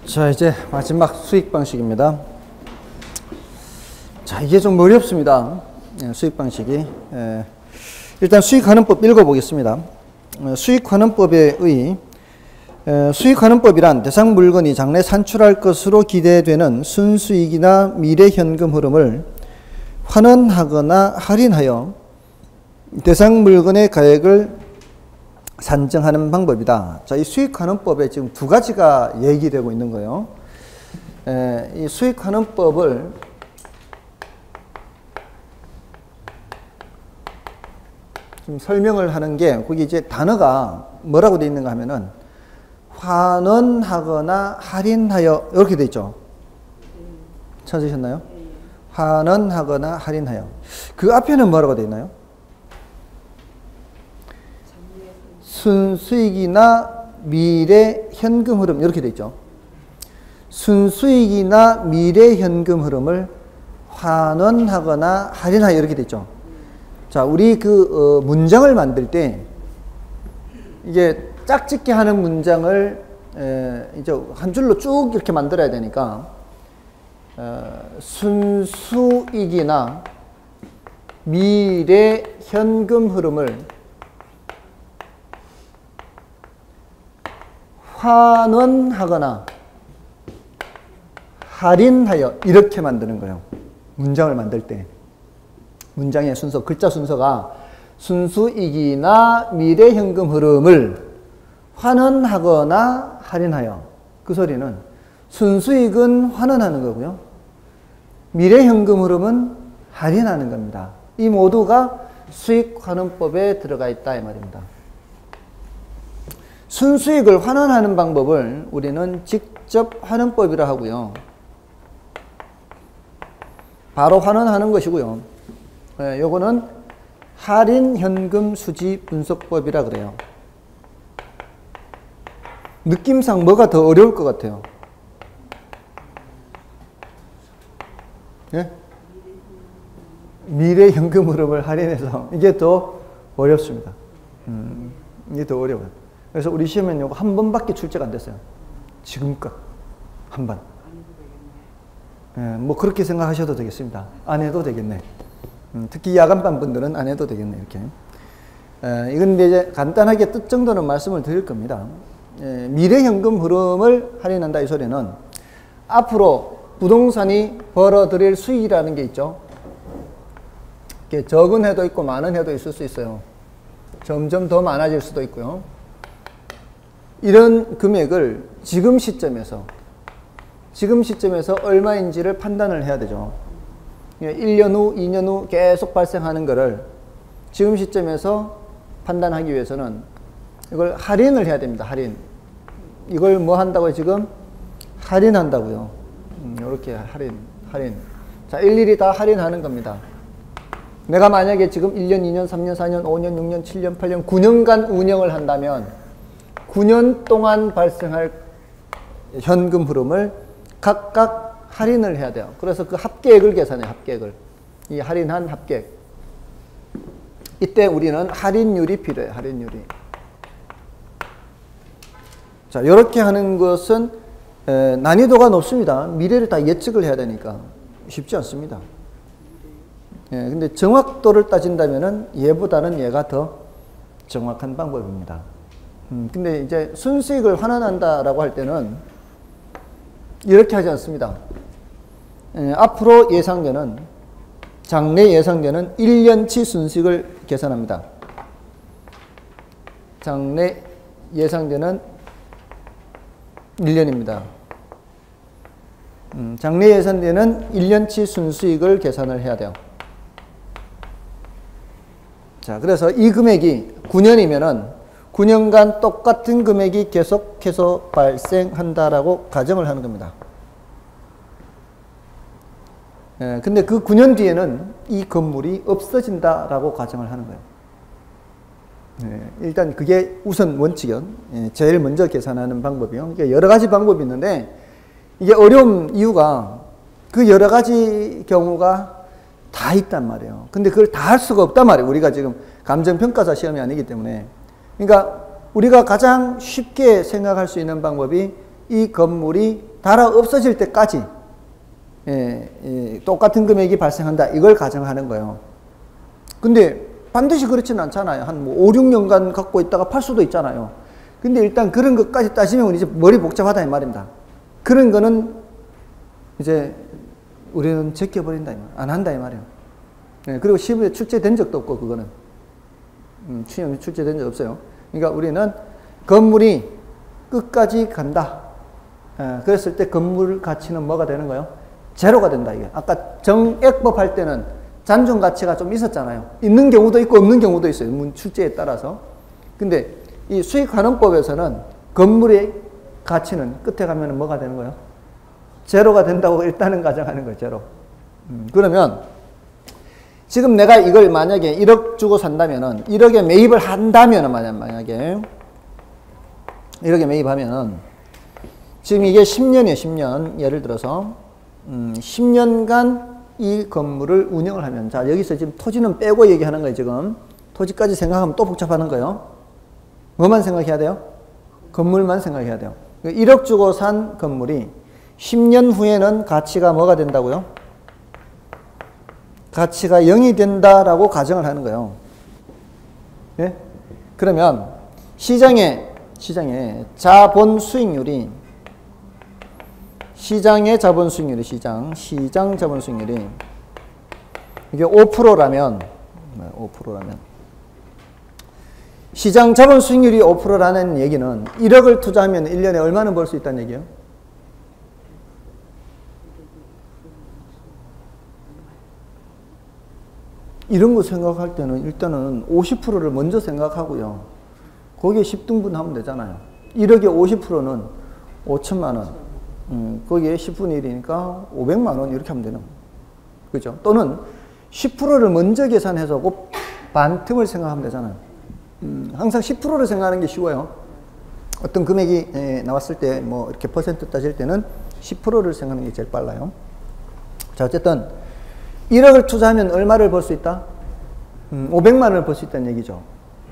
자, 이제 마지막 수익 방식입니다. 자, 이게 좀 어렵습니다. 수익 방식이. 일단 수익환원법 읽어보겠습니다. 수익환원법에 수익환원법이란 대상 물건이 장래 산출할 것으로 기대되는 순수익이나 미래현금 흐름을 환원하거나 할인하여 대상 물건의 가액을 산정하는 방법이다. 자, 이 수익환원법에 지금 두 가지가 얘기되고 있는 거예요. 이 수익환원법을 좀 설명을 하는 게, 거기 이제 단어가 뭐라고 되어 있는가 하면은 환원하거나 할인하여 이렇게 되어 있죠. 찾으셨나요? 환원하거나 할인하여. 그 앞에는 뭐라고 되어 있나요? 순수익이나 미래 현금 흐름 이렇게 되어 있죠. 순수익이나 미래 현금 흐름을 환원하거나 할인하여 이렇게 되어 있죠. 자, 우리 그 문장을 만들 때 이게 짝짓기 하는 문장을 이제 한 줄로 쭉 이렇게 만들어야 되니까 순수익이나 미래 현금 흐름을 환원하거나 할인하여 이렇게 만드는 거예요. 문장을 만들 때 문장의 순서, 글자 순서가 순수익이나 미래현금 흐름을 환원하거나 할인하여. 그 소리는 순수익은 환원하는 거고요, 미래현금 흐름은 할인하는 겁니다. 이 모두가 수익환원법에 들어가 있다 이 말입니다. 순수익을 환원하는 방법을 우리는 직접 환원법이라 하고요. 바로 환원하는 것이고요. 요거는 할인 현금 수지 분석법이라 그래요. 느낌상 뭐가 더 어려울 것 같아요? 예? 미래 현금 흐름을 할인해서 이게 더 어렵습니다. 이게 더 어려워요. 그래서 우리 시험은 요거 한 번밖에 출제가 안 됐어요. 지금껏 한 번. 뭐 그렇게 생각하셔도 되겠습니다. 안 해도 되겠네. 특히 야간반 분들은 안 해도 되겠네 이렇게. 이건 이제 간단하게 뜻 정도는 말씀을 드릴 겁니다. 미래현금 흐름을 할인한다 이 소리는 앞으로 부동산이 벌어들일 수익이라는 게 있죠. 이게 적은 해도 있고 많은 해도 있을 수 있어요. 점점 더 많아질 수도 있고요. 이런 금액을 지금 시점에서 얼마인지를 판단을 해야 되죠. 1년 후, 2년 후 계속 발생하는 거를 지금 시점에서 판단하기 위해서는 이걸 할인을 해야 됩니다. 할인. 이걸 뭐 한다고요? 지금 할인한다고요. 이렇게 할인. 자, 일일이 다 할인하는 겁니다. 내가 만약에 지금 1년, 2년, 3년, 4년, 5년, 6년, 7년, 8년, 9년간 운영을 한다면 9년 동안 발생할 현금 흐름을 각각 할인을 해야 돼요. 그래서 그 합계액을 계산해요. 합계액을. 이 할인한 합계액. 이때 우리는 할인율이 필요해요. 할인율이. 자, 이렇게 하는 것은 난이도가 높습니다. 미래를 다 예측을 해야 되니까 쉽지 않습니다. 근데 정확도를 따진다면은 얘보다는 얘가 더 정확한 방법입니다. 근데 이제 순수익을 환원한다라고 할 때는 이렇게 하지 않습니다. 앞으로 예상되는, 장래 예상되는 1년치 순수익을 계산합니다. 장래 예상되는 1년입니다. 장래 예상되는 1년치 순수익을 계산을 해야 돼요. 자, 그래서 이 금액이 9년이면은 9년간 똑같은 금액이 계속해서 발생한다라고 가정을 하는 겁니다. 근데 그 9년 뒤에는 이 건물이 없어진다라고 가정을 하는 거예요. 일단 그게 우선 원칙이요. 제일 먼저 계산하는 방법이요. 이게 여러 가지 방법이 있는데 이게 어려운 이유가 그 여러 가지 경우가 다 있단 말이에요. 근데 그걸 다 할 수가 없단 말이에요. 우리가 지금 감정평가사 시험이 아니기 때문에. 그러니까 우리가 가장 쉽게 생각할 수 있는 방법이 이 건물이 달아 없어질 때까지 똑같은 금액이 발생한다. 이걸 가정하는 거예요. 근데 반드시 그렇지는 않잖아요. 한 뭐 5, 6년간 갖고 있다가 팔 수도 있잖아요. 근데 일단 그런 것까지 따지면 이제 머리 복잡하다 이 말입니다. 그런 거는 이제 우리는 제껴버린다 이 말. 안 한다 이 말이에요. 그리고 시험에 출제된 적도 없고 그거는 시험에 출제된 적 없어요. 그러니까 우리는 건물이 끝까지 간다. 그랬을 때 건물 가치는 뭐가 되는 거예요? 제로가 된다 이게. 아까 정액법 할 때는 잔존 가치가 좀 있었잖아요. 있는 경우도 있고 없는 경우도 있어요. 출제에 따라서. 근데 이 수익환원법에서는 건물의 가치는 끝에 가면 뭐가 되는 거예요? 제로가 된다고 일단은 가정하는 거예요. 제로. 그러면 지금 내가 이걸 만약에 1억 주고 산다면은 1억에 매입을 한다면은 만약에 1억에 매입하면은 지금 이게 10년이에요. 10년. 예를 들어서 10년간 이 건물을 운영을 하면, 자 여기서 지금 토지는 빼고 얘기하는 거예요. 지금 토지까지 생각하면 또 복잡하는 거예요. 뭐만 생각해야 돼요? 건물만 생각해야 돼요. 1억 주고 산 건물이 10년 후에는 가치가 뭐가 된다고요? 가치가 0이 된다라고 가정을 하는 거예요. 예? 그러면 시장의 자본 수익률이 시장 자본 수익률이 이게 5%라면 시장 자본 수익률이 5%라는 얘기는 1억을 투자하면 1년에 얼마나 벌 수 있다는 얘기예요? 이런 거 생각할 때는 일단은 50%를 먼저 생각하고요. 거기에 10등분 하면 되잖아요. 1억의 50%는 5천만 원. 거기에 10분의 1이니까 500만 원 이렇게 하면 되는 거예요. 그죠? 또는 10%를 먼저 계산해서 그 반틈을 생각하면 되잖아요. 항상 10%를 생각하는 게 쉬워요. 어떤 금액이 나왔을 때 뭐 이렇게 퍼센트 따질 때는 10%를 생각하는 게 제일 빨라요. 자, 어쨌든 1억을 투자하면 얼마를 벌 수 있다? 500만 원을 벌 수 있다는 얘기죠.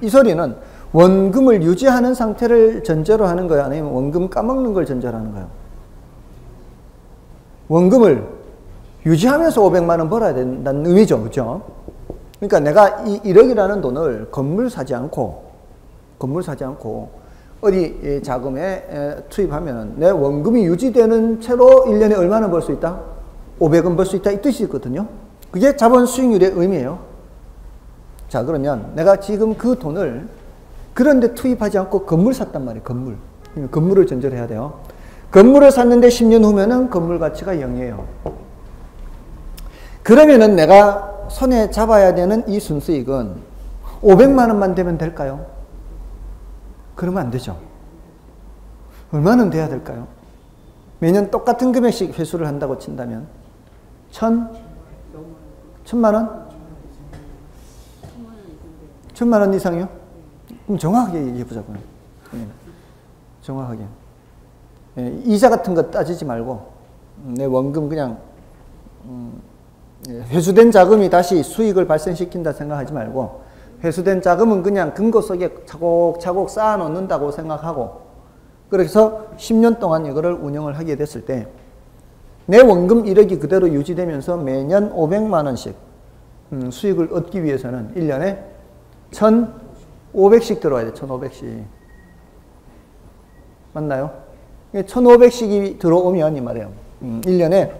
이 소리는 원금을 유지하는 상태를 전제로 하는 거예요? 아니면 원금 까먹는 걸 전제로 하는 거예요? 원금을 유지하면서 500만 원 벌어야 된다는 의미죠. 그죠? 그러니까 내가 이 1억이라는 돈을 건물 사지 않고 어디 자금에 투입하면 내 원금이 유지되는 채로 1년에 얼마나 벌 수 있다? 500원 벌 수 있다 이 뜻이 있거든요. 그게 자본 수익률의 의미예요. 자, 그러면 내가 지금 그 돈을 그런데 투입하지 않고 건물 샀단 말이에요. 건물을 전제로 해야 돼요. 건물을 샀는데 10년 후면은 건물 가치가 0이에요. 그러면은 내가 손에 잡아야 되는 이 순수익은 500만 원만 되면 될까요? 그러면 안 되죠. 얼마는 돼야 될까요? 매년 똑같은 금액씩 회수를 한다고 친다면 1,000만 원? 1,000만 원 이상이요? 그럼 정확하게 얘기해 보자고요. 정확하게. 이자 같은 거 따지지 말고 내 원금 그냥 회수된 자금이 다시 수익을 발생시킨다 생각하지 말고 회수된 자금은 그냥 금고 속에 차곡차곡 쌓아 놓는다고 생각하고 그래서 10년 동안 이거를 운영을 하게 됐을 때 내 원금 1억이 그대로 유지되면서 매년 500만 원씩 수익을 얻기 위해서는 1년에 1,500씩 들어와야 돼. 1,500씩. 맞나요? 1,500씩이 들어오면 이 말이에요. 1년에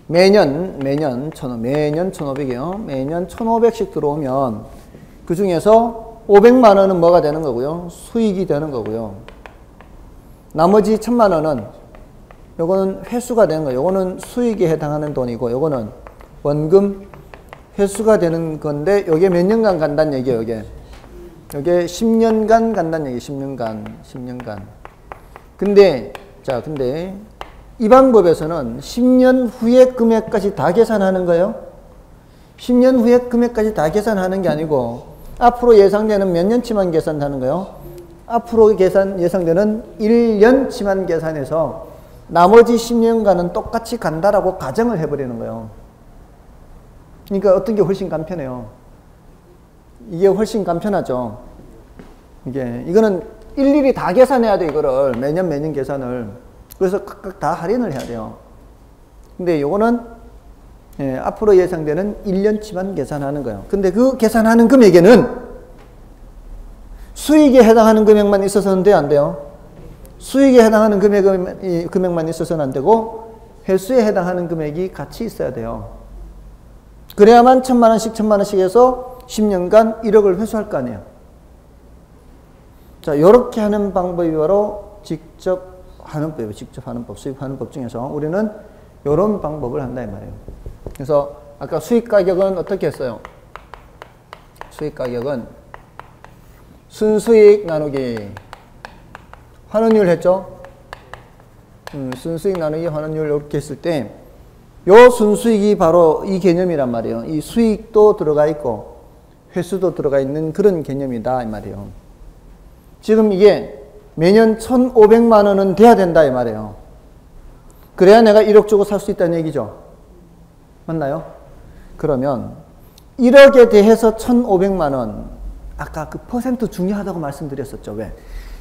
매년 1,500이요. 매년 1,500씩 들어오면 그 중에서 500만 원은 뭐가 되는 거고요? 수익이 되는 거고요. 나머지 1,000만 원은 요거는 회수가 되는 거예요. 요거는 수익에 해당하는 돈이고 요거는 원금 회수가 되는 건데 요게 몇 년간 간다는 얘기예요. 요게 10년간 간다는 얘기. 10년간. 근데 이 방법에서는 10년 후의 금액까지 다 계산하는 거예요. 10년 후의 금액까지 다 계산하는 게 아니고 앞으로 예상되는 몇 년치만 계산하는 거예요. 앞으로 예상되는 1년치만 계산해서 나머지 10년간은 똑같이 간다라고 가정을 해버리는 거예요. 그러니까 어떤 게 훨씬 간편해요. 이게 훨씬 간편하죠. 이거는 일일이 다 계산해야 돼, 이거를. 매년 계산을. 그래서 각각 다 할인을 해야 돼요. 근데 요거는 앞으로 예상되는 1년치만 계산하는 거예요. 근데 그 계산하는 금액에는 수익에 해당하는 금액만 있어서는 돼요, 안 돼요? 수익에 해당하는 금액만 있어서는 안 되고 회수에 해당하는 금액이 같이 있어야 돼요. 그래야만 1000만원씩 해서 10년간 1억을 회수할 거 아니에요. 자, 요렇게 하는 방법이 바로 직접 하는 법이에요. 직접 하는 법, 수익하는 법 중에서 우리는 요런 방법을 한다 이 말이에요. 그래서 아까 수익 가격은 어떻게 했어요? 수익 가격은 순수익 나누기 환원율 했죠? 순수익 나누기 환원율 이렇게 했을 때 요 순수익이 바로 이 개념이란 말이에요. 이 수익도 들어가 있고 회수도 들어가 있는 그런 개념이다 이 말이에요. 지금 이게 매년 1,500만 원은 돼야 된다 이 말이에요. 그래야 내가 1억 주고 살 수 있다는 얘기죠. 맞나요? 그러면 1억에 대해서 1,500만 원, 아까 그 퍼센트 중요하다고 말씀드렸었죠. 왜?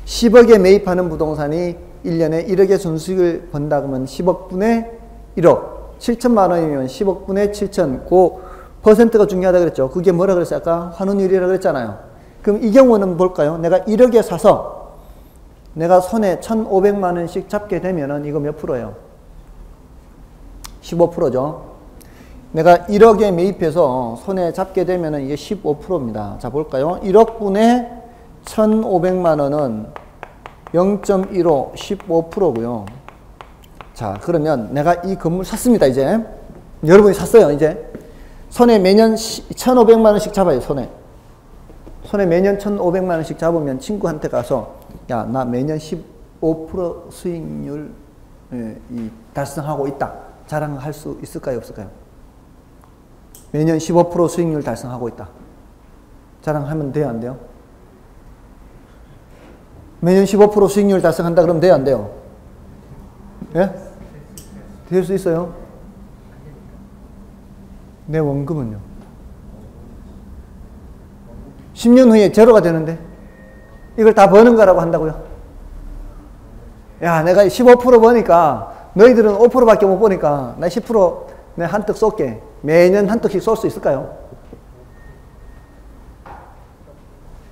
10억에 매입하는 부동산이 1년에 1억의 순수익을 번다 그러면 10억 분의 1억, 7천만 원이면 10억 분의 7천, 그 퍼센트가 중요하다고 그랬죠. 그게 뭐라 그랬어요? 아까 환원율이라고 그랬잖아요. 그럼 이 경우는 뭘까요? 내가 1억에 사서 내가 손에 1,500만 원씩 잡게 되면은 이거 몇 프로예요? 15%죠. 내가 1억에 매입해서 손에 잡게 되면은 이게 15%입니다. 자, 볼까요? 1억 분의 1,500만 원은 0.15, 15%고요. 자, 그러면 내가 이 건물 샀습니다, 이제. 여러분이 샀어요, 이제. 손에 매년 1,500만 원씩 잡아요, 손에. 손에 매년 1,500만 원씩 잡으면 친구한테 가서, 야, 나 매년 15% 수익률 달성하고 있다. 자랑할 수 있을까요, 없을까요? 매년 15% 수익률 달성하고 있다. 자랑하면 돼요, 안 돼요? 매년 15% 수익률 달성한다 그러면 돼요, 안 돼요? 예? 될 수 있어요? 내 원금은요? 10년 후에 제로가 되는데 이걸 다 버는 거라고 한다고요? 야, 내가 15% 버니까 너희들은 5%밖에 못 버니까 나 10% 내 한턱 쏠게. 매년 한턱씩 쏠 수 있을까요?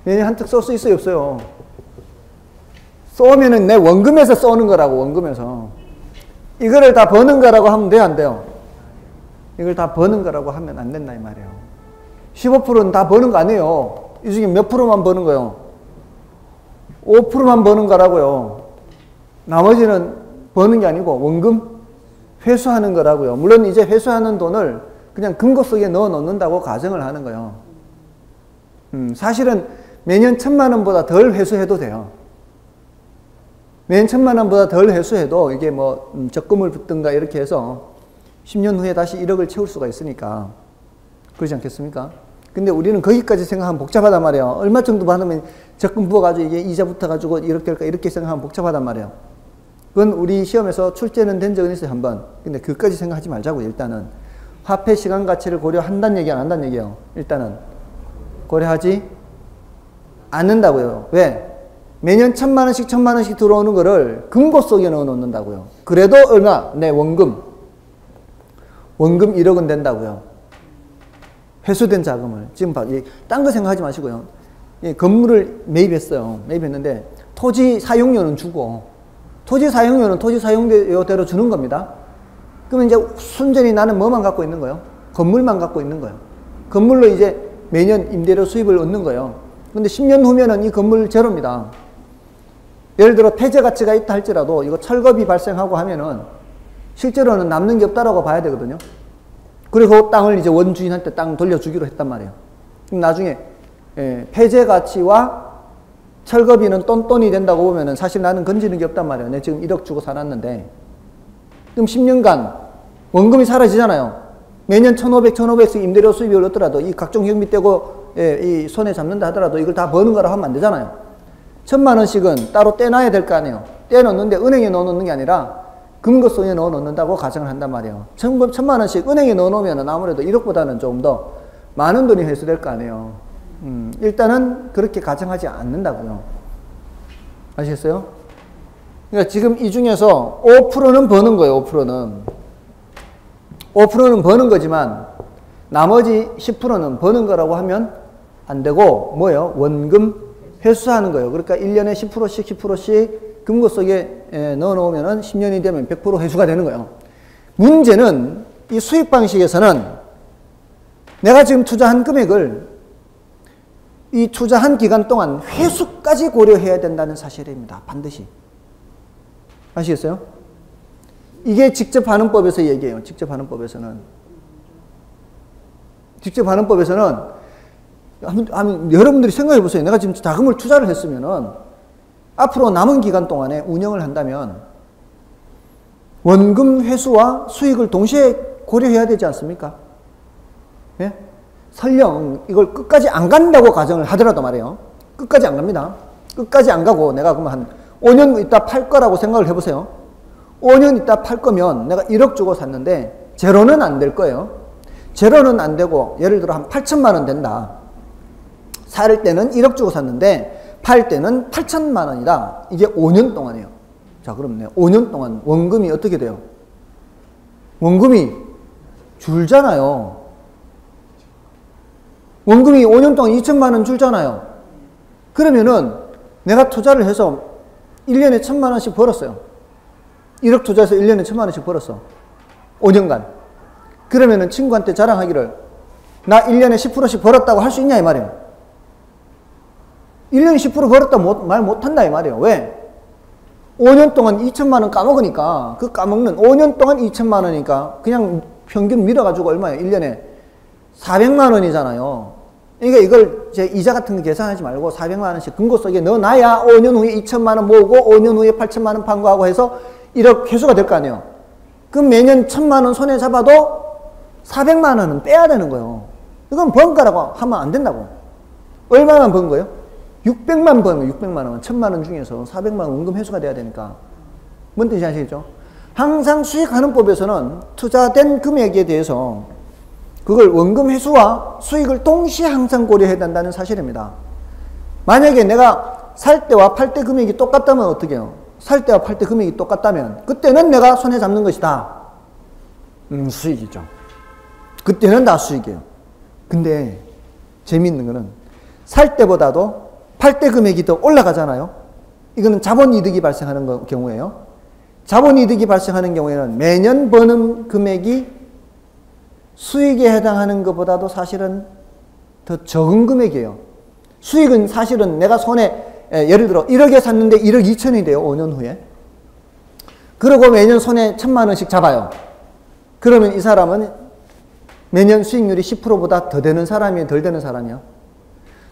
매년 한턱 쏠 수 있어요, 없어요? 쏘면은 내 원금에서 쏘는 거라고, 원금에서. 이거를 다 버는 거라고 하면 돼요, 안 돼요? 이걸 다 버는 거라고 하면 안 된다, 이 말이에요. 15%는 다 버는 거 아니에요. 이 중에 몇 프로만 버는 거예요? 5%만 버는 거라고요. 나머지는 버는 게 아니고 원금 회수하는 거라고요. 물론 이제 회수하는 돈을 그냥 금고 속에 넣어 놓는다고 가정을 하는 거예요. 사실은 매년 1,000만 원보다 덜 회수해도 돼요. 매년 1,000만 원보다 덜 회수해도 이게 뭐 적금을 붙든가 이렇게 해서 10년 후에 다시 1억을 채울 수가 있으니까. 그러지 않겠습니까? 근데 우리는 거기까지 생각하면 복잡하단 말이에요. 얼마 정도 받으면 적금 부어가지고 이게 이자 붙어가지고 이렇게 할까 이렇게 생각하면 복잡하단 말이에요. 그건 우리 시험에서 출제는 된 적은 있어요, 한번. 근데 그것까지 생각하지 말자고, 일단은. 화폐 시간 가치를 고려한다는 얘기 안 한다는 얘기예요. 일단은. 고려하지 않는다고요. 왜? 매년 1,000만 원씩 1,000만 원씩 들어오는 거를 금고 속에 넣어 놓는다고요. 그래도 얼마? 내 원금 1억은 된다고요. 회수된 자금을. 지금 봐. 딴 거 생각하지 마시고요. 건물을 매입했어요. 매입했는데 토지 사용료는 주고, 토지 사용료는 토지 사용료대로 주는 겁니다. 그러면 이제 순전히 나는 뭐만 갖고 있는 거예요? 건물만 갖고 있는 거예요. 건물로 이제 매년 임대료 수입을 얻는 거예요. 근데 10년 후면은 이 건물 제로입니다. 예를 들어 폐쇄 가치가 있다 할지라도 이거 철거비 발생하고 하면은 실제로는 남는 게 없다라고 봐야 되거든요. 그리고 그 땅을 이제 원주인한테 땅 돌려주기로 했단 말이에요. 그럼 나중에 폐쇄 가치와 철거비는 똔똔이 된다고 보면은 사실 나는 건지는 게 없단 말이에요. 내가 지금 1억 주고 살았는데. 그럼 10년간 원금이 사라지잖아요. 매년 1,500씩 임대료 수입이 올랐더라도 이 각종 경비 떼고 이 손에 잡는다 하더라도 이걸 다 버는 거라고 하면 안 되잖아요. 1,000만 원씩은 따로 떼놔야 될 거 아니에요. 떼놓는데 은행에 넣어놓는 게 아니라 금고 속에 넣어놓는다고 가정을 한단 말이에요. 1,000만 원씩 은행에 넣어놓으면 아무래도 1억보다는 조금 더 많은 돈이 회수될 거 아니에요. 일단은 그렇게 가정하지 않는다고요. 아시겠어요? 그러니까 지금 이 중에서 5%는 버는 거예요. 5%는. 5%는 버는 거지만 나머지 10%는 버는 거라고 하면 안 되고 뭐예요? 원금 회수하는 거예요. 그러니까 1년에 10%씩 10%씩 금고 속에 넣어 놓으면은 10년이 되면 100% 회수가 되는 거예요. 문제는 이 수익 방식에서는 내가 지금 투자한 금액을 이 투자한 기간 동안 회수까지 고려해야 된다는 사실입니다. 반드시. 아시겠어요? 이게 직접환원법에서 얘기해요. 직접환원법에서는. 여러분들이 생각해 보세요. 내가 지금 자금을 투자를 했으면은 앞으로 남은 기간 동안에 운영을 한다면 원금 회수와 수익을 동시에 고려해야 되지 않습니까? 예? 설령 이걸 끝까지 안 간다고 가정을 하더라도 말이에요. 끝까지 안 갑니다. 끝까지 안 가고 내가 그러면 한 5년 있다 팔 거라고 생각을 해보세요. 5년 있다 팔 거면 내가 1억 주고 샀는데 제로는 안 될 거예요. 제로는 안 되고 예를 들어 한 8천만 원 된다. 살 때는 1억 주고 샀는데 팔 때는 8천만 원이다. 이게 5년 동안이에요. 자, 그럼 5년 동안 원금이 어떻게 돼요? 원금이 줄잖아요. 원금이 5년 동안 2천만 원 줄잖아요. 그러면은 내가 투자를 해서 1년에 1천만 원씩 벌었어요. 1억 투자해서 1년에 1천만 원씩 벌었어. 5년간. 그러면은 친구한테 자랑하기를 나 1년에 10%씩 벌었다고 할 수 있냐 이 말이에요. 1년에 10% 벌었다고 말 못한다 이 말이에요. 왜? 5년 동안 2천만 원 까먹으니까 그 까먹는 5년 동안 2천만 원이니까 그냥 평균 밀어가지고 얼마예요? 1년에 400만 원이잖아요. 그러니까 이걸 제 이자 같은 거 계산하지 말고 400만 원씩 금고 속에 넣어놔야 5년 후에 2천만 원 모으고 5년 후에 8천만 원 판거하고 해서 1억 회수가 될 거 아니에요. 그럼 매년 1천만 원 손에 잡아도 400만 원은 빼야 되는 거예요. 이건 번가라고 하면 안 된다고. 얼마만 번 거예요? 600만 번, 600만 원, 1000만 원 중에서 400만 원 원금 회수가 돼야 되니까. 뭔 뜻인지 아시겠죠? 항상 수익하는 법에서는 투자된 금액에 대해서 그걸 원금 회수와 수익을 동시에 항상 고려해야 된다는 사실입니다. 만약에 내가 살 때와 팔 때 금액이 똑같다면 어떻게 해요? 살 때와 팔 때 금액이 똑같다면 그때는 내가 손에 잡는 것이다. 수익이죠. 그때는 다 수익이에요. 근데 재미있는 거는 살 때보다도 팔 때 금액이 더 올라가잖아요. 이거는 자본이득이 발생하는 경우예요. 자본이득이 발생하는 경우에는 매년 버는 금액이 수익에 해당하는 것보다도 사실은 더 적은 금액이에요. 수익은 사실은 내가 손에 예를 들어 1억에 샀는데 1억 2천이 돼요. 5년 후에. 그리고 매년 손에 1천만 원씩 잡아요. 그러면 이 사람은 매년 수익률이 10%보다 더 되는 사람이에요? 덜 되는 사람이에요?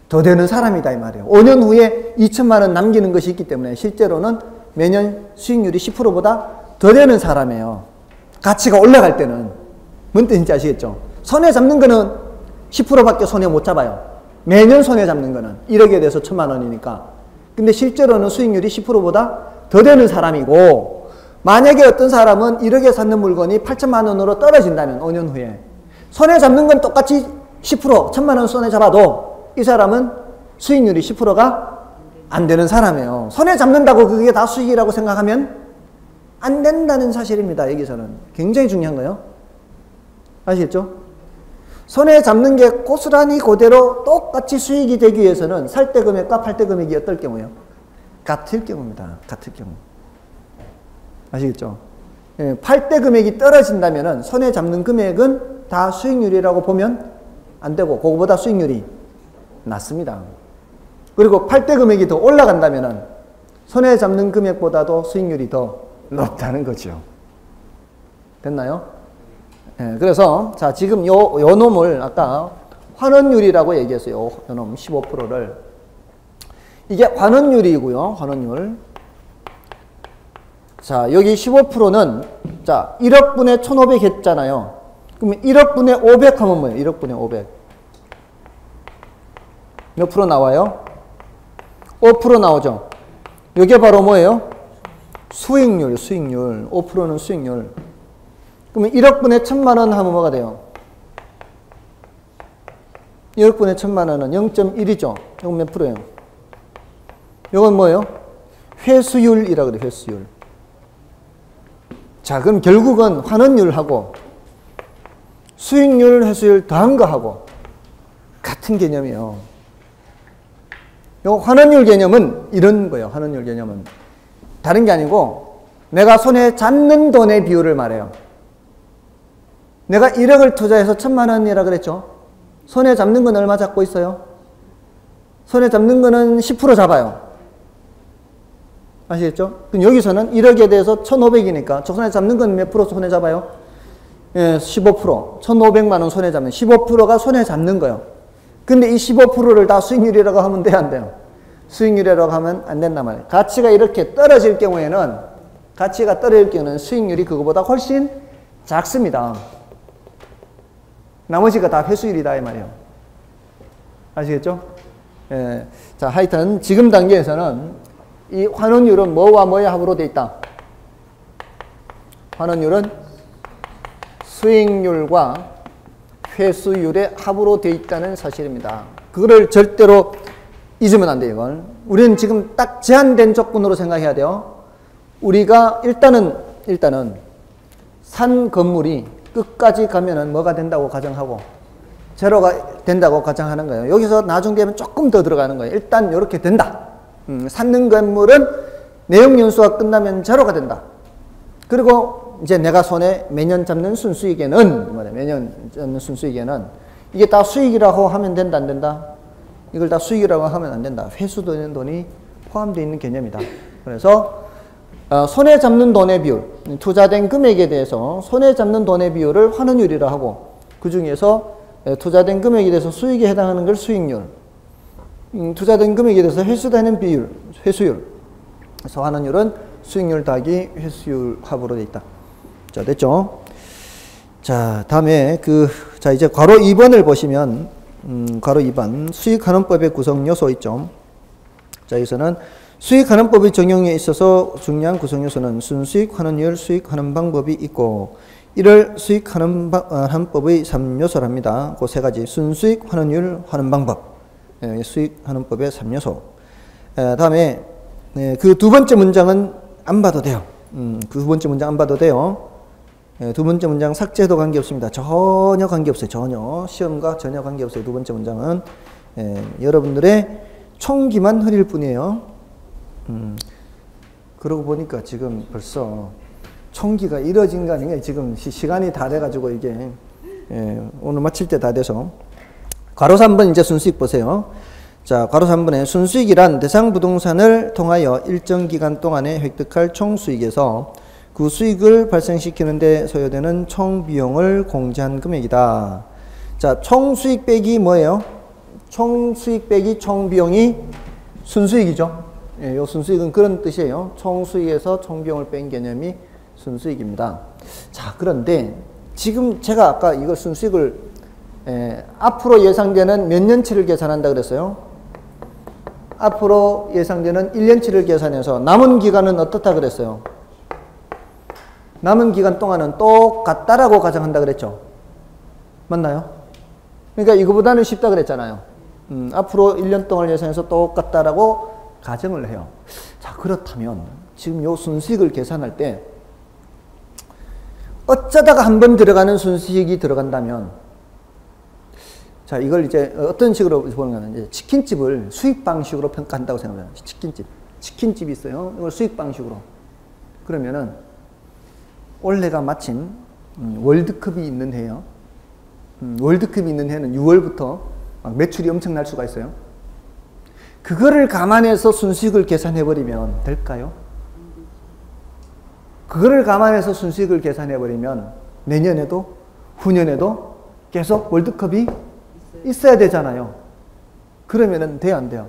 더 되는 사람이다 이 말이에요. 5년 후에 2천만 원 남기는 것이 있기 때문에 실제로는 매년 수익률이 10%보다 더 되는 사람이에요. 가치가 올라갈 때는. 뭔 뜻인지 아시겠죠? 손에 잡는 거는 10%밖에 손에 못 잡아요. 매년 손에 잡는 거는 1억에 대해서 1천만 원이니까. 근데 실제로는 수익률이 10%보다 더 되는 사람이고, 만약에 어떤 사람은 1억에 샀는 물건이 8천만 원으로 떨어진다면 5년 후에 손에 잡는 건 똑같이 10%, 1천만 원 손에 잡아도 이 사람은 수익률이 10%가 안 되는 사람이에요. 손에 잡는다고 그게 다 수익이라고 생각하면 안 된다는 사실입니다. 여기서는. 굉장히 중요한 거예요. 아시겠죠? 손에 잡는 게 고스란히 그대로 똑같이 수익이 되기 위해서는 살 때 금액과 팔 때 금액이 어떨 경우요? 같을 경우입니다. 같을 경우. 아시겠죠? 예, 팔 때 금액이 떨어진다면 손에 잡는 금액은 다 수익률이라고 보면 안 되고 그거보다 수익률이 낮습니다. 그리고 팔 때 금액이 더 올라간다면 손에 잡는 금액보다도 수익률이 더 높다는 거죠. 됐나요? 예, 그래서 자 지금 요 놈을 아까 환원율이라고 얘기했어요. 요 놈 15%를. 이게 환원율이고요. 환원율. 자 여기 15%는 자 1억 분의 1500 했잖아요. 그러면 1억 분의 500 하면 뭐예요? 1억 분의 500. 몇 프로 나와요? 5% 나오죠. 이게 바로 뭐예요? 수익률, 수익률. 5%는 수익률. 그러면 1억 분의 1000만 원 하면 뭐가 돼요? 1억 분의 1000만 원은 0.1이죠. 이건 몇 프로예요? 이건 뭐예요? 회수율이라 그래요. 회수율. 자, 그럼 결국은 환원율하고 수익률, 회수율 더한 거하고 같은 개념이에요. 요 환원율 개념은 이런 거예요. 환원율 개념은 다른 게 아니고 내가 손에 잡는 돈의 비율을 말해요. 내가 1억을 투자해서 1,000만 원이라 그랬죠. 손에 잡는 건 얼마 잡고 있어요? 손에 잡는 거는 10% 잡아요. 아시겠죠? 그럼 여기서는 1억에 대해서 1,500이니까 저 손에 잡는 건 몇 프로 손에 잡아요? 예, 15%. 1,500만 원 손에 잡는 15%가 손에 잡는 거예요. 근데 이 15%를 다 수익률이라고 하면 돼요, 안 돼요? 수익률이라고 하면 안 된단 말이에요. 가치가 이렇게 떨어질 경우에는 수익률이 그거보다 훨씬 작습니다. 나머지가 다 회수율이다 이 말이에요. 아시겠죠? 예. 자, 하여튼 지금 단계에서는 이 환원율은 뭐와 뭐의 합으로 되어 있다? 환원율은 수익률과 회수율의 합으로 되어 있다는 사실입니다. 그거를 절대로 잊으면 안 돼요, 이걸. 우리는 지금 딱 제한된 조건으로 생각해야 돼요. 우리가 일단은 산 건물이 끝까지 가면은 뭐가 된다고 가정하고 제로가 된다고 가정하는 거예요. 여기서 나중 되면 조금 더 들어가는 거예요. 일단 이렇게 된다. 샀는 건물은 내역 연수가 끝나면 제로가 된다. 그리고 이제 내가 손에 매년 잡는 순수익에는 이게 다 수익이라고 하면 된다, 안 된다? 이걸 다 수익이라고 하면 안 된다. 회수되는 돈이 포함되어 있는 개념이다. 그래서 손에 잡는 돈의 비율, 투자된 금액에 대해서 손에 잡는 돈의 비율을 환원율이라 하고 그 중에서 투자된 금액에 대해서 수익에 해당하는 걸 수익률, 투자된 금액에 대해서 회수되는 비율, 회수율. 그래서 환원율은 수익률 더하기 회수율 합으로 되어 있다. 자, 됐죠? 자, 다음에 자, 이제 괄호 2번을 보시면, 괄호 2번, 수익환원법의 구성 요소 있죠? 자, 여기서는 수익환원법의 적용에 있어서 중요한 구성 요소는 순수익, 환원율, 수익 환원 방법이 있고, 이를 수익환원법의 3요소랍니다. 그 세 가지. 순수익, 환원율, 환원 방법. 수익환원법의 3요소. 다음에, 그 두 번째 문장은 안 봐도 돼요. 그 두 번째 문장 안 봐도 돼요. 두 번째 문장 삭제도 관계없습니다. 전혀 관계없어요. 전혀. 시험과 전혀 관계없어요. 두 번째 문장은. 여러분들의 총기만 흐릴 뿐이에요. 그러고 보니까 지금 벌써 총기가 이뤄진 거 아닌가요? 지금 시간이 다 돼가지고 이게 오늘 마칠 때 다 돼서 괄호 3번 이제 순수익 보세요. 자, 괄호 3번에 순수익이란 대상 부동산을 통하여 일정 기간 동안에 획득할 총수익에서 그 수익을 발생시키는 데 소요되는 총비용을 공제한 금액이다. 자, 총수익 빼기 뭐예요? 총수익 빼기 총비용이 순수익이죠. 요 순수익은 그런 뜻이에요. 총수익에서 총비용을 뺀 개념이 순수익입니다. 자, 그런데 지금 제가 아까 이거 순수익을 앞으로 예상되는 몇 년치를 계산한다 그랬어요? 앞으로 예상되는 1년치를 계산해서 남은 기간은 어떻다 그랬어요? 남은 기간 동안은 똑같다라고 가정한다 그랬죠? 맞나요? 그러니까 이거보다는 쉽다 그랬잖아요. 앞으로 1년 동안 예상해서 똑같다라고 가정을 해요. 자, 그렇다면 지금 요 순수익을 계산할 때 어쩌다가 한번 들어가는 순수익이 들어간다면, 자, 이걸 이제 어떤 식으로 보는 거는 이제 치킨집을 수익 방식으로 평가한다고 생각해요. 치킨집이 있어요. 이걸 수익 방식으로. 그러면은 올해가 마침 월드컵이 있는 해요. 월드컵이 있는 해는 6월부터 매출이 엄청날 수가 있어요. 그거를 감안해서 순수익을 계산해버리면 될까요? 그거를 감안해서 순수익을 계산해버리면 내년에도 후년에도 계속 월드컵이 있어야 되잖아요. 그러면은 돼요, 안 돼요?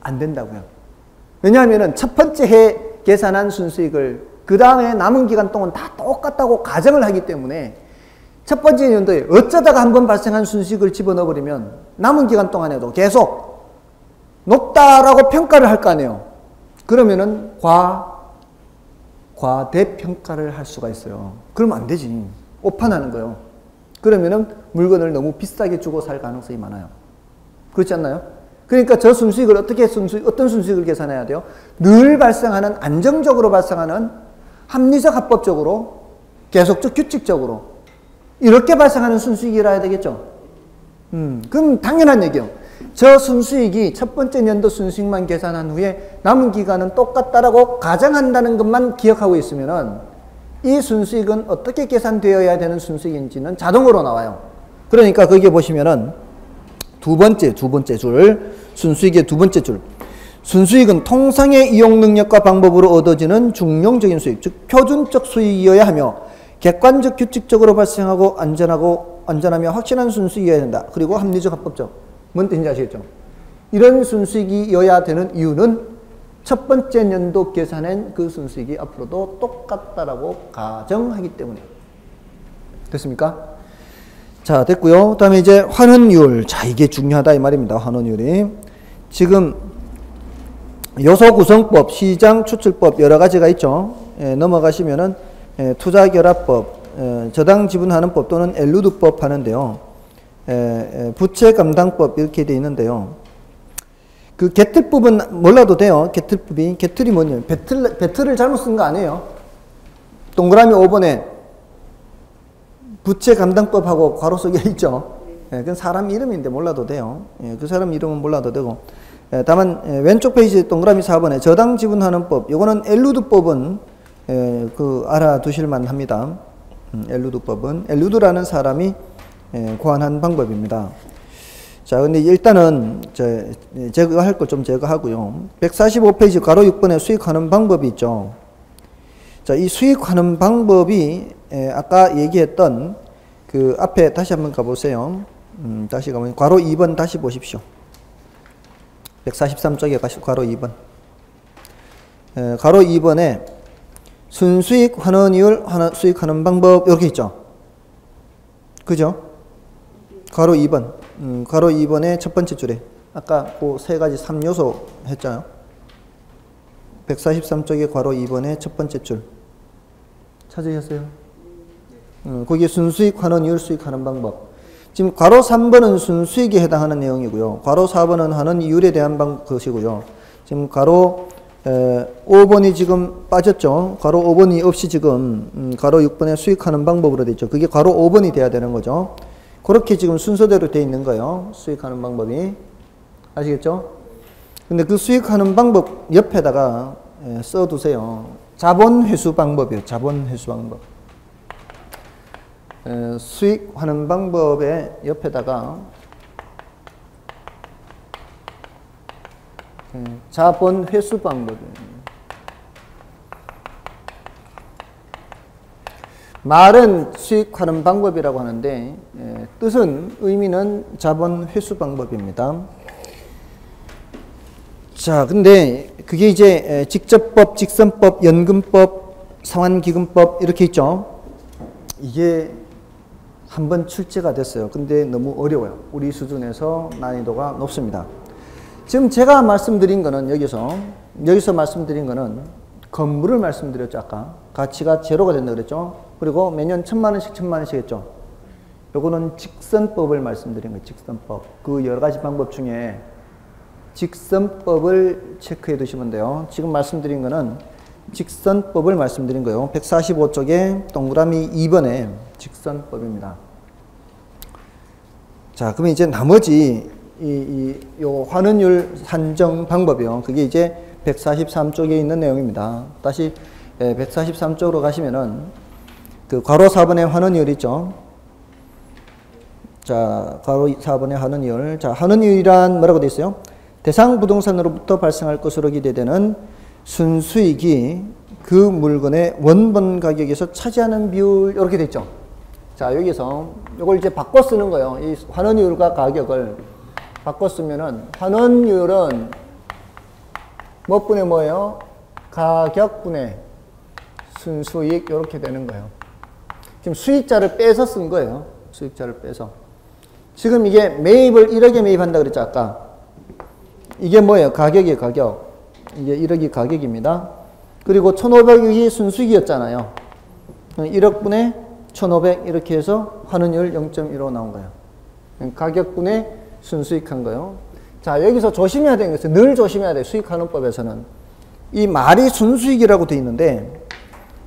안 된다고요. 왜냐하면은 첫 번째 해 계산한 순수익을 그 다음에 남은 기간 동안 다 똑같다고 가정을 하기 때문에 첫 번째 연도에 어쩌다가 한번 발생한 순수익을 집어넣어버리면 남은 기간 동안에도 계속 높다라고 평가를 할 거 아니에요. 그러면은 과대평가를 할 수가 있어요. 그러면 안 되지. 오판하는 거예요. 그러면은 물건을 너무 비싸게 주고 살 가능성이 많아요. 그렇지 않나요? 그러니까 저 순수익을 어떤 순수익을 계산해야 돼요? 늘 발생하는, 안정적으로 발생하는 합리적 합법적으로 계속적 규칙적으로 이렇게 발생하는 순수익이라 해야 되겠죠. 그럼 당연한 얘기예요. 저 순수익이 첫 번째 연도 순수익만 계산한 후에 남은 기간은 똑같다라고 가정한다는 것만 기억하고 있으면은 이 순수익은 어떻게 계산되어야 되는 순수익인지는 자동으로 나와요. 그러니까 거기에 보시면은 두 번째 줄, 순수익의 두 번째 줄. 순수익은 통상의 이용 능력과 방법으로 얻어지는 중용적인 수익, 즉 표준적 수익이어야 하며 객관적 규칙적으로 발생하고 안전하며 확실한 순수익이어야 된다. 그리고 합리적 합법적. 뭔 뜻인지 아시겠죠? 이런 순수익이어야 되는 이유는 첫 번째 연도 계산한 그 순수익이 앞으로도 똑같다라고 가정하기 때문에. 됐습니까? 자, 됐고요. 그 다음에 이제 환원율. 자, 이게 중요하다 이 말입니다. 환원율이. 지금 요소구성법, 시장추출법 여러 가지가 있죠. 넘어가시면은 투자결합법, 저당지분하는법 또는 엘루드법 하는데요. 부채감당법 이렇게 되어 있는데요. 그 개틀법은 몰라도 돼요. 개틀법이. 개틀이 뭐냐면 배틀을 잘못 쓴 거 아니에요. 동그라미 5번에 부채감당법하고 괄호 속에 있죠. 그건 사람 이름인데 몰라도 돼요. 그 사람 이름은 몰라도 되고. 다만 왼쪽 페이지 동그라미 4번에 저당지분하는 법. 요거는 엘루드법은 알아두실만 합니다. 엘루드법은 엘루드라는 사람이 고안한 방법입니다. 자, 근데 일단은 제거할 걸 좀 제거하고요. 145페이지 괄호 6번에 수익하는 방법이 있죠. 자, 이 수익하는 방법이 아까 얘기했던 그 앞에 다시 한번 가보세요. 다시 가면 괄호 2번 다시 보십시오. 143쪽에 괄호 2번. 괄호 2번에 순수익 환원이율 수익하는 방법 이렇게 있죠. 그죠? 괄호 2번. 괄호 2번의 첫 번째 줄에 아까 그 세 가지 3요소 했잖아요. 143쪽에 괄호 2번의 첫 번째 줄 찾으셨어요? 거기에 순수익 환원이율 수익하는 방법. 지금 괄호 3번은 순수익에 해당하는 내용이고요. 괄호 4번은 환원이율에 대한 것이고요. 지금 괄호 5번이 지금 빠졌죠. 괄호 5번이 없이 지금 괄호 6번에 수익하는 방법으로 되어 있죠. 그게 괄호 5번이 돼야 되는 거죠. 그렇게 지금 순서대로 되어 있는 거예요. 수익하는 방법이. 아시겠죠? 근데 그 수익하는 방법 옆에다가 써두세요. 자본회수 방법이에요. 자본회수 방법. 수익하는 방법의 옆에다가 자본회수 방법이에요. 말은 수익하는 방법이라고 하는데 뜻은 의미는 자본회수 방법입니다. 자, 근데 그게 이제 직접법, 직선법, 연금법, 상환기금법 이렇게 있죠. 이게 한번 출제가 됐어요. 근데 너무 어려워요. 우리 수준에서 난이도가 높습니다. 지금 제가 말씀드린 거는 여기서 말씀드린 거는 건물을 말씀드렸죠. 아까 가치가 제로가 된다 그랬죠. 그리고 매년 1,000만 원씩 1,000만 원씩 했죠. 요거는 직선법을 말씀드린 거예요. 직선법. 그 여러 가지 방법 중에 직선법을 체크해 두시면 돼요. 지금 말씀드린 거는 직선법을 말씀드린 거예요. 145쪽에 동그라미 2번에 직선법입니다. 자, 그러면 이제 나머지 요 환원율 산정 방법이요. 그게 이제 143쪽에 있는 내용입니다. 다시 143쪽으로 가시면은 그 괄호 4번의 환원율 있죠. 자, 괄호 4번의 환원율. 자, 환원율이란 뭐라고 되어 있어요? 대상 부동산으로부터 발생할 것으로 기대되는 순수익이 그 물건의 원본 가격에서 차지하는 비율 이렇게 돼 있죠. 자, 여기서 이걸 이제 바꿔 쓰는 거예요. 이 환원율과 가격을 바꿔 쓰면은 환원율은 몇 분의 뭐예요? 가격분의 순수익 이렇게 되는 거예요. 지금 수익자를 빼서 쓴 거예요. 수익자를 빼서. 지금 이게 매입을 1억에 매입한다 그랬죠, 아까. 이게 뭐예요? 가격이에요, 가격. 이게 1억이 가격입니다. 그리고 1,500이 순수익이었잖아요. 1억분의 1,500 이렇게 해서 환원율 0.15 나온 거예요. 가격분의 순수익한 거예요. 자, 여기서 조심해야 되는 것은 늘 조심해야 돼요. 수익환원법에서는. 이 말이 순수익이라고 되어 있는데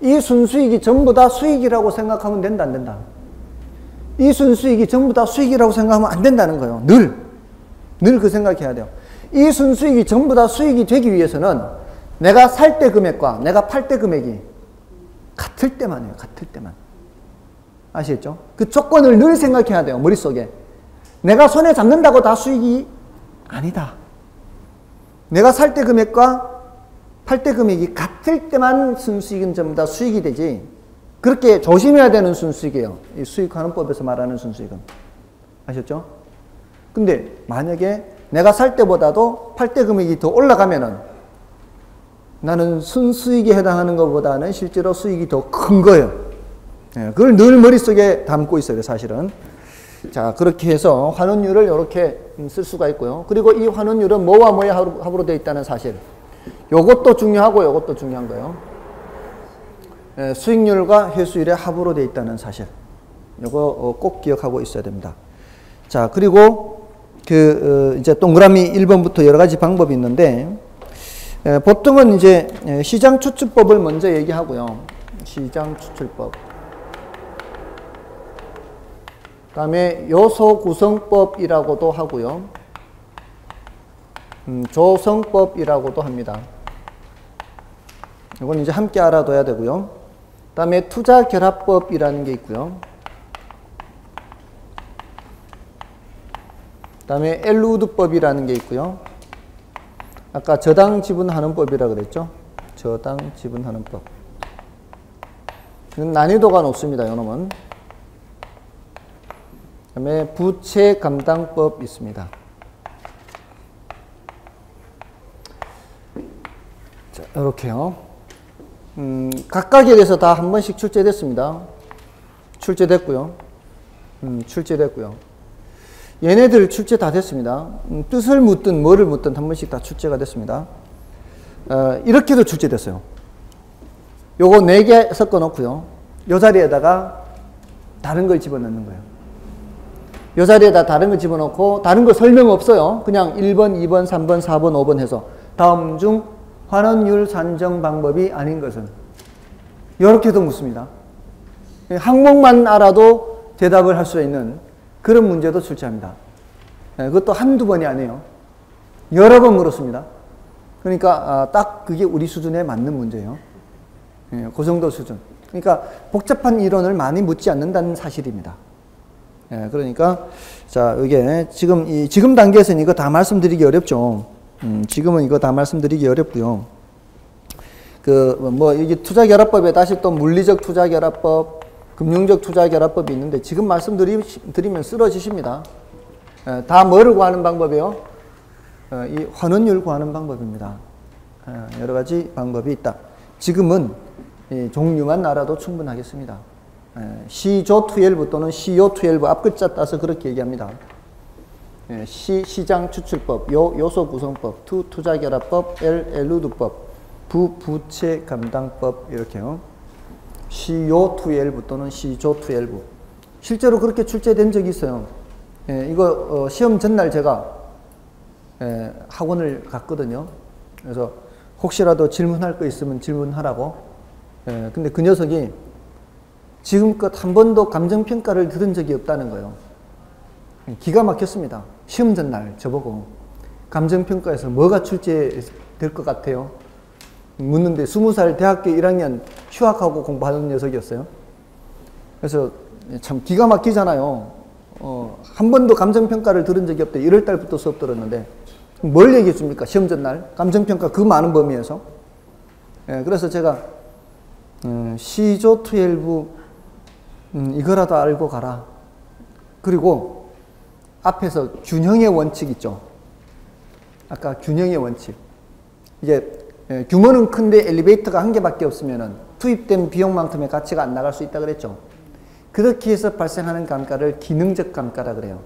이 순수익이 전부 다 수익이라고 생각하면 된다, 안 된다? 이 순수익이 전부 다 수익이라고 생각하면 안 된다는 거예요. 늘 그 생각해야 돼요. 이 순수익이 전부 다 수익이 되기 위해서는 내가 살 때 금액과 내가 팔 때 금액이 같을 때만 해요. 같을 때만. 아시겠죠? 그 조건을 늘 생각해야 돼요. 머릿속에. 내가 손에 잡는다고 다 수익이 아니다. 내가 살 때 금액과 팔 때 금액이 같을 때만 순수익은 전부 다 수익이 되지. 그렇게 조심해야 되는 순수익이에요. 이 수익환원법에서 말하는 순수익은. 아셨죠? 근데 만약에 내가 살 때보다도 팔 때 금액이 더 올라가면은 나는 순수익에 해당하는 것보다는 실제로 수익이 더 큰 거예요. 그걸 늘 머릿속에 담고 있어요, 사실은. 자, 그렇게 해서 환원율을 이렇게 쓸 수가 있고요. 그리고 이 환원율은 뭐와 뭐의 합으로 되어 있다는 사실. 요것도 중요하고 요것도 중요한 거예요. 수익률과 회수율의 합으로 되어 있다는 사실. 요거 꼭 기억하고 있어야 됩니다. 자, 그리고 이제 동그라미 1번부터 여러 가지 방법이 있는데, 보통은 이제 시장 추출법을 먼저 얘기하고요. 시장 추출법. 그 다음에 요소 구성법이라고도 하고요. 조성법이라고도 합니다. 이건 이제 함께 알아둬야 되고요. 그 다음에 투자결합법이라는 게 있고요. 그 다음에 엘루드법이라는 게 있고요. 아까 저당지분환원법이라고 그랬죠. 저당지분환원법. 이건 난이도가 높습니다. 이놈은. 그 다음에 부채감당법 있습니다. 자, 이렇게요. 각각에 대해서 다 한 번씩 출제됐습니다. 출제됐고요. 출제됐고요. 얘네들 출제 다 됐습니다. 뜻을 묻든 뭐를 묻든 한 번씩 다 출제가 됐습니다. 이렇게도 출제됐어요. 요거 4개 섞어 놓고요. 요 자리에다가 다른 걸 집어넣는 거예요. 요 자리에다 다른 걸 집어넣고 다른 거 설명 없어요. 그냥 1번, 2번, 3번, 4번, 5번 해서 다음 중 환원율 산정 방법이 아닌 것은 이렇게도 묻습니다. 항목만 알아도 대답을 할 수 있는 그런 문제도 출제합니다. 그것도 한두 번이 아니에요. 여러 번 물었습니다. 그러니까 딱 그게 우리 수준에 맞는 문제예요. 그 정도 수준. 그러니까 복잡한 이론을 많이 묻지 않는다는 사실입니다. 그러니까 자, 이게 지금 단계에서는 이거 다 말씀드리기 어렵죠. 지금은 이거 다 말씀드리기 어렵고요. 이게 투자결합법에 다시 또 물리적 투자결합법, 금융적 투자결합법이 있는데 지금 말씀드리면 쓰러지십니다. 다 뭐를 구하는 방법이에요? 이 환원율 구하는 방법입니다. 여러 가지 방법이 있다. 지금은 종류만 알아도 충분하겠습니다. 시조12 또는 CO12 앞글자 따서 그렇게 얘기합니다. 시장 추출법, 요소 구성법, 투자결합법, 엘루드법, 부채 감당법 이렇게요. CO12 또는 시조12 실제로 그렇게 출제된 적이 있어요. 이거 시험 전날 제가 학원을 갔거든요. 그래서 혹시라도 질문할 거 있으면 질문하라고. 근데 그 녀석이 지금껏 한 번도 감정평가를 들은 적이 없다는 거예요. 기가 막혔습니다. 시험 전날 저보고 감정평가에서 뭐가 출제될 것 같아요? 묻는데 20살 대학교 1학년 휴학하고 공부하는 녀석이었어요. 그래서 참 기가 막히잖아요. 한 번도 감정평가를 들은 적이 없대. 1월 달부터 수업 들었는데 뭘 얘기해 줍니까? 시험 전날 감정평가 그 많은 범위에서. 그래서 제가 시조12 이거라도 알고 가라. 그리고 앞에서 균형의 원칙 있죠. 아까 균형의 원칙. 이게 규모는 큰데 엘리베이터가 한 개밖에 없으면 투입된 비용만큼의 가치가 안 나갈 수 있다 그랬죠. 그렇게 해서 발생하는 감가를 기능적 감가라 그래요.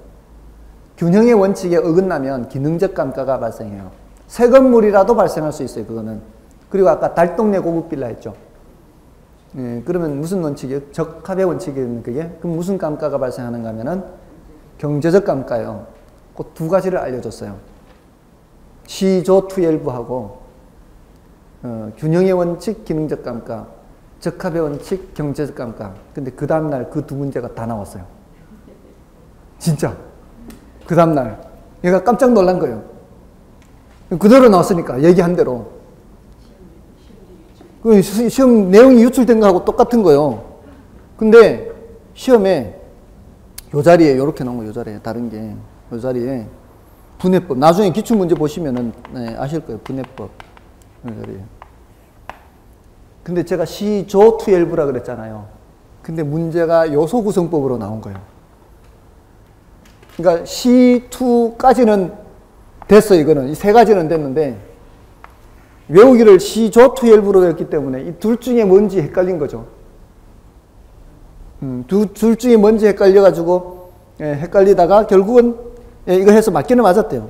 균형의 원칙에 어긋나면 기능적 감가가 발생해요. 새 건물이라도 발생할 수 있어요. 그거는. 그리고 아까 달동네 고급 빌라 했죠. 그러면 무슨 원칙이에요? 적합의 원칙이에요. 그게? 그럼 무슨 감가가 발생하는가 하면은 경제적 감가요. 그 두 가지를 알려줬어요. 시조12하고 균형의 원칙, 기능적 감가, 적합의 원칙, 경제적 감가. 근데 그 다음날 그 두 문제가 다 나왔어요. 진짜. 그 다음날. 얘가 깜짝 놀란 거예요. 그대로 나왔으니까, 얘기한 대로. 그 시험 내용이 유출된 거하고 똑같은 거예요. 근데 시험에 요 자리에, 요렇게 나온 거, 요 자리에, 다른 게, 요 자리에 분해법. 나중에 기출문제 보시면은, 네, 아실 거예요. 분해법. 요 자리에. 근데 제가 시조12라 그랬잖아요. 근데 문제가 요소 구성법으로 나온 거예요. 그러니까 C2까지는 됐어요. 이거는. 이 세 가지는 됐는데 외우기를 시조12로 했기 때문에 이 둘 중에 뭔지 헷갈린 거죠. 둘 중에 뭔지 헷갈려가지고 헷갈리다가 결국은 이거 해서 맞기는 맞았대요.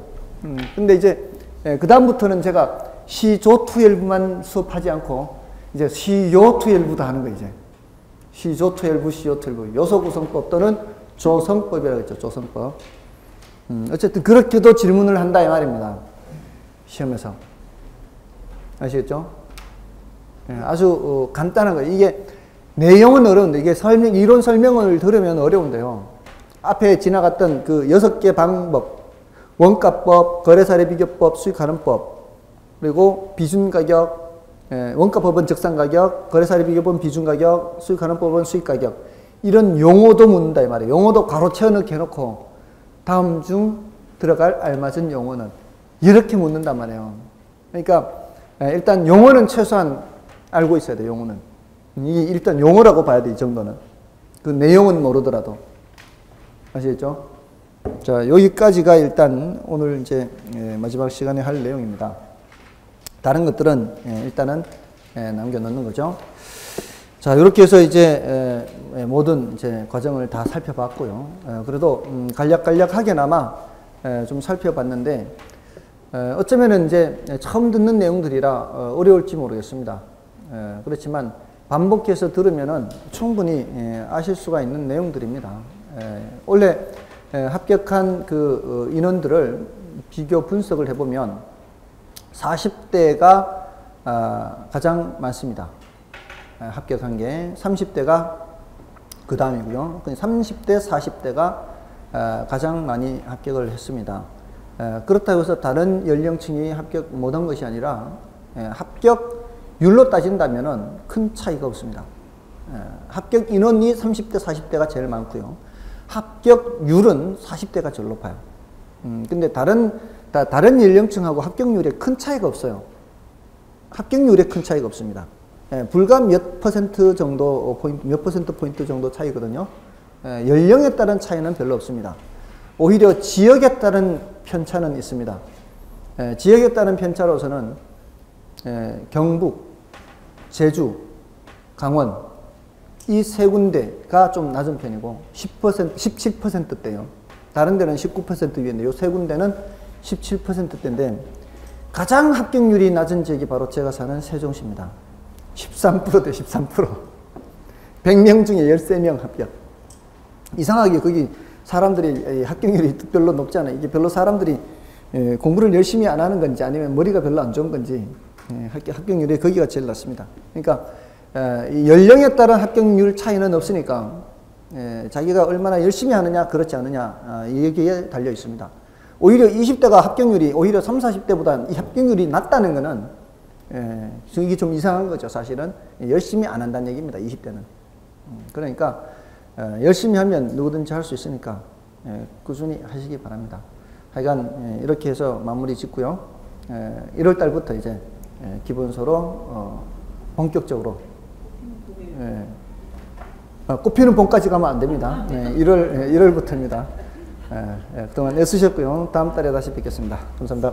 근데 이제 그 다음부터는 제가 시조12만 수업하지 않고 이제 시요12도 하는 거 이제. 시조12, 시요12. 요소 구성법 또는 조성법이라고 했죠. 조성법. 어쨌든 그렇게도 질문을 한다 이 말입니다. 시험에서. 아시겠죠? 아주 간단한 거예요. 이게 내용은 어려운데 이게 이론 설명을 들으면 어려운데요. 앞에 지나갔던 그 6개 방법, 원가법, 거래사례 비교법, 수익환원법, 그리고 비준가격, 원가법은 적산가격, 거래사례 비교법은 비준가격, 수익환원법은 수익가격. 이런 용어도 묻는다 이 말이에요. 용어도 가로 채워넣기 해놓고 다음 중 들어갈 알맞은 용어는 이렇게 묻는단 말이에요. 그러니까 일단 용어는 최소한 알고 있어야 돼요. 용어는. 이게 일단 용어라고 봐야 돼. 이 정도는. 그 내용은 모르더라도. 아시겠죠? 자, 여기까지가 일단 오늘 이제 마지막 시간에 할 내용입니다. 다른 것들은 일단은 남겨놓는 거죠. 자, 이렇게 해서 이제 모든 이제 과정을 다 살펴봤고요. 그래도 간략하게나마 좀 살펴봤는데 어쩌면은 이제 처음 듣는 내용들이라 어려울지 모르겠습니다. 그렇지만 반복해서 들으면은 충분히 아실 수가 있는 내용들입니다. 원래 합격한 그 인원들을 비교 분석을 해보면 40대가 가장 많습니다. 합격한 게 30대가 그 다음이고요. 30대, 40대가 가장 많이 합격을 했습니다. 그렇다고 해서 다른 연령층이 합격 못한 것이 아니라 합격률로 따진다면 큰 차이가 없습니다. 합격 인원이 30대, 40대가 제일 많고요. 합격률은 40대가 제일 높아요. 근데 다른 연령층하고 합격률에 큰 차이가 없어요. 합격률에 큰 차이가 없습니다. 불과 몇 퍼센트 정도 몇 퍼센트 포인트 정도 차이거든요. 연령에 따른 차이는 별로 없습니다. 오히려 지역에 따른 편차는 있습니다. 지역에 따른 편차로서는 경북, 제주, 강원 이 세 군데가 좀 낮은 편이고 10%, 17%대요. 다른 데는 19% 위인데 이 세 군데는 17%대인데 가장 합격률이 낮은 지역이 바로 제가 사는 세종시입니다. 13%대 13%. 100명 중에 13명 합격. 이상하게 거기 사람들이 합격률이 별로 높지 않아요. 이게 별로 사람들이 공부를 열심히 안 하는 건지 아니면 머리가 별로 안 좋은 건지 합격률이 거기가 제일 낮습니다. 그러니까 연령에 따른 합격률 차이는 없으니까 자기가 얼마나 열심히 하느냐 그렇지 않느냐 여기에 달려 있습니다. 오히려 20대가 합격률이 오히려 30, 40대보다 이 합격률이 낮다는 거는 이게 좀 이상한 거죠. 사실은 열심히 안 한다는 얘기입니다. 20대는. 그러니까 열심히 하면 누구든지 할 수 있으니까 꾸준히 하시기 바랍니다. 하여간 이렇게 해서 마무리 짓고요. 1월 달부터 이제 기본서로 본격적으로 꽃피는 봄까지 가면 안 됩니다. 1월부터입니다. 그동안 애쓰셨고요. 다음 달에 다시 뵙겠습니다. 감사합니다.